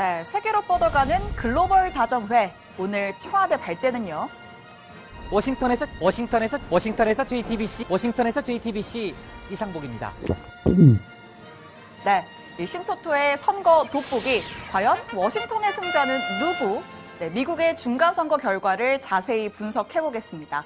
네, 세계로 뻗어가는 글로벌 다정회. 오늘 청와대 발제는요. 워싱턴에서 JTBC 이상복입니다. 네, 이 신토토의 선거 돋보기. 과연 워싱턴의 승자는 누구? 네, 미국의 중간선거 결과를 자세히 분석해보겠습니다.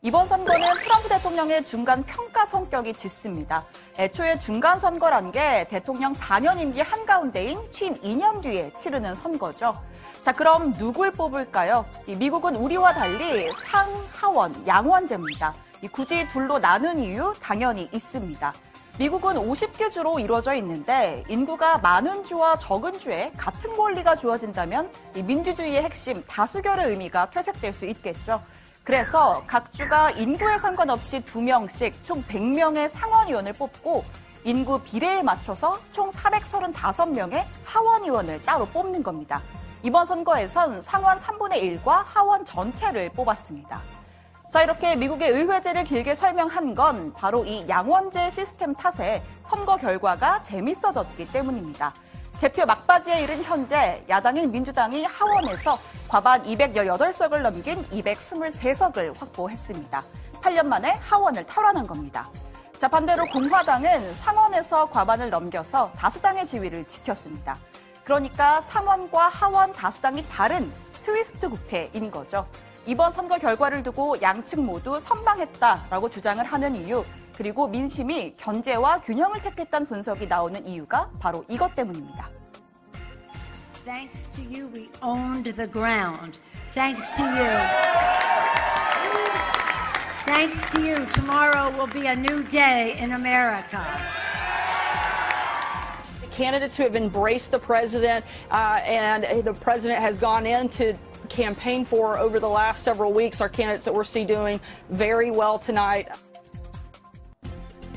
이번 선거는 트럼프 대통령의 중간 평가 성격이 짙습니다. 애초에 중간 선거란 게 대통령 4년 임기 한가운데인 취임 2년 뒤에 치르는 선거죠. 자, 그럼 누굴 뽑을까요? 미국은 우리와 달리 상하원, 양원제입니다. 굳이 둘로 나눈 이유 당연히 있습니다. 미국은 50개 주로 이루어져 있는데 인구가 많은 주와 적은 주에 같은 권리가 주어진다면 민주주의의 핵심 다수결의 의미가 퇴색될 수 있겠죠. 그래서 각 주가 인구에 상관없이 2명씩 총 100명의 상원의원을 뽑고 인구 비례에 맞춰서 총 435명의 하원의원을 따로 뽑는 겁니다. 이번 선거에선 상원 3분의 1과 하원 전체를 뽑았습니다. 자, 이렇게 미국의 의회제를 길게 설명한 건 바로 이 양원제 시스템 탓에 선거 결과가 재밌어졌기 때문입니다. 개표 막바지에 이른 현재 야당인 민주당이 하원에서 과반 218석을 넘긴 223석을 확보했습니다. 8년 만에 하원을 탈환한 겁니다. 자, 반대로 공화당은 상원에서 과반을 넘겨서 다수당의 지위를 지켰습니다. 그러니까 상원과 하원 다수당이 다른 트위스트 국회인 거죠. 이번 선거 결과를 두고 양측 모두 선방했다라고 주장을 하는 이유, 그리고 민심이 견제와 균형을 택했다는 분석이 나오는 이유가 바로 이것 때문입니다. Thanks to you, we owned the ground. Thanks to you. Thanks to you, tomorrow will be a new day in America. Candidates who have embraced the president and the president has gone in to campaign for over the last several weeks are candidates that we're seeing doing very well tonight.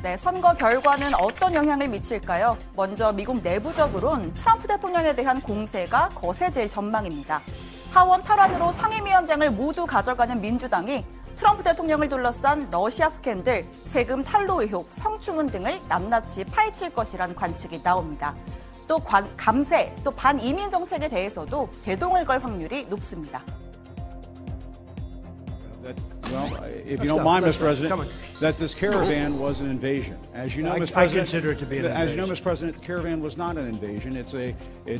네, 선거 결과는 어떤 영향을 미칠까요? 먼저 미국 내부적으론 트럼프 대통령에 대한 공세가 거세질 전망입니다. 하원 탈환으로 상임위원장을 모두 가져가는 민주당이 트럼프 대통령을 둘러싼 러시아 스캔들, 세금 탈루 의혹, 성추문 등을 낱낱이 파헤칠 것이란 관측이 나옵니다. 또 감세, 또 반이민 정책에 대해서도 개동을 걸 확률이 높습니다. Well, if you don't mind, Mr. President, that this caravan was an invasion. As you know, Mr. President, I consider it to be an invasion. As you know, Mr. President, the caravan was not an invasion. It's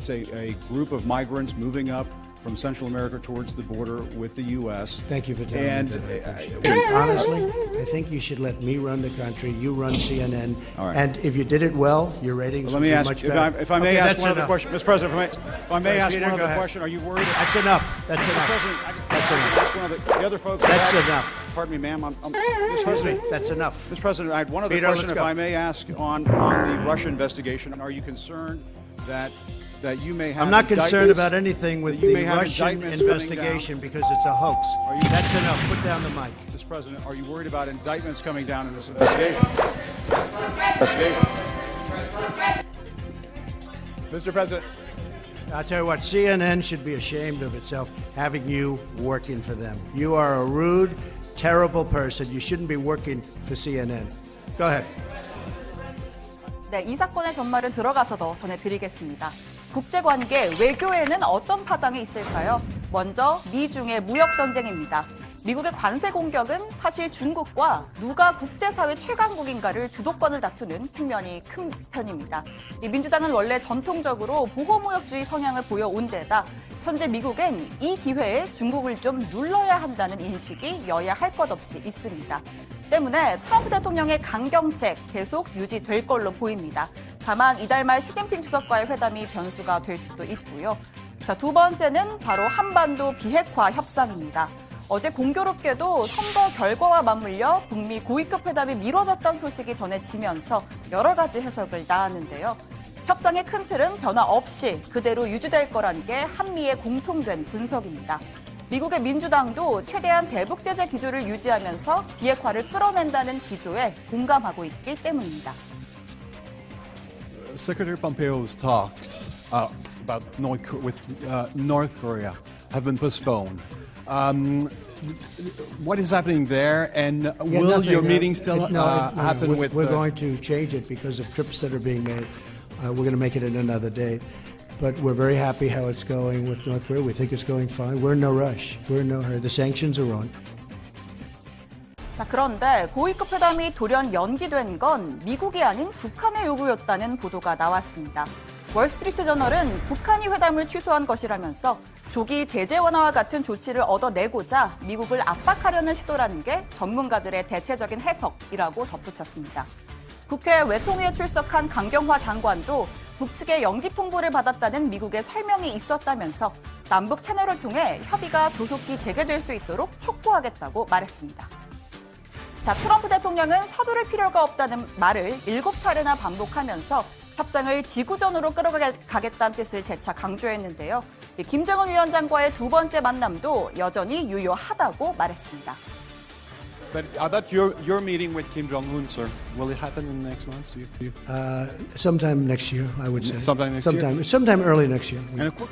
a group of migrants moving up from Central America towards the border with the U.S. Thank you for telling me that. Honestly, I think you should let me run the country. You run CNN. All right. And if you did it well, your ratings would be much better. If I may ask one other question, Mr. President, if I may ask one other question, are you worried? That's enough. That's enough. Mr. President, that's enough. Ask one of the other folks. That's enough. Pardon me, ma'am. Mr. President, that's enough. Mr. President, I had one other Peter, question, if I may ask, on the Russia investigation. Are you concerned that you may have I'm not concerned about anything with the Russian investigation because it's a hoax. That's enough. Put down the mic. Mr. President, are you worried about indictments coming down in this investigation? Mr. President. I'll tell you what, CNN should be ashamed of itself having you working for them. You are a rude, terrible person. You shouldn't be working for CNN. Go ahead. 네, 이 사건의 전말은 들어가서 더 전해드리겠습니다. 국제관계, 외교에는 어떤 파장이 있을까요? 먼저 미중의 무역전쟁입니다. 미국의 관세 공격은 사실 중국과 누가 국제사회 최강국인가를 주도권을 다투는 측면이 큰 편입니다. 민주당은 원래 전통적으로 보호무역주의 성향을 보여온 데다 현재 미국은 이 기회에 중국을 좀 눌러야 한다는 인식이 여야 할 것 없이 있습니다. 때문에 트럼프 대통령의 강경책 계속 유지될 걸로 보입니다. 다만 이달 말 시진핑 주석과의 회담이 변수가 될 수도 있고요. 자, 두 번째는 바로 한반도 비핵화 협상입니다. 어제 공교롭게도 선거 결과와 맞물려 북미 고위급 회담이 미뤄졌던 소식이 전해지면서 여러 가지 해석을 낳았는데요. 협상의 큰 틀은 변화 없이 그대로 유지될 거라는 게 한미의 공통된 분석입니다. 미국의 민주당도 최대한 대북 제재 기조를 유지하면서 비핵화를 끌어낸다는 기조에 공감하고 있기 때문입니다. Secretary Pompeo's talks about North Korea have been postponed. What is happening there, and will your meeting still happen with? We're going to change it because of trips that are being made. We're going to make it in another day. But we're very happy how it's going with North Korea. We think it's going fine. We're in no rush. We're in no hurry. The sanctions are on. 자, 그런데 고위급 회담이 돌연 연기된 건 미국이 아닌 북한의 요구였다는 보도가 나왔습니다. 월스트리트 저널은 북한이 회담을 취소한 것이라면서 조기 제재 완화와 같은 조치를 얻어내고자 미국을 압박하려는 시도라는 게 전문가들의 대체적인 해석이라고 덧붙였습니다. 국회 외통위에 출석한 강경화 장관도 북측의 연기 통보를 받았다는 미국의 설명이 있었다면서 남북 채널을 통해 협의가 조속히 재개될 수 있도록 촉구하겠다고 말했습니다. 자, 트럼프 대통령은 서두를 필요가 없다는 말을 7차례나 반복하면서 협상을 지구전으로 끌어가겠다는 뜻을 재차 강조했는데요. 김정은 위원장과의 두 번째 만남도 여전히 유효하다고 말했습니다. But about your meeting with Kim Jong-un, sir, will it happen in the next months? Sometime next year, I would say. Sometime next year? Sometime early next year. And of course,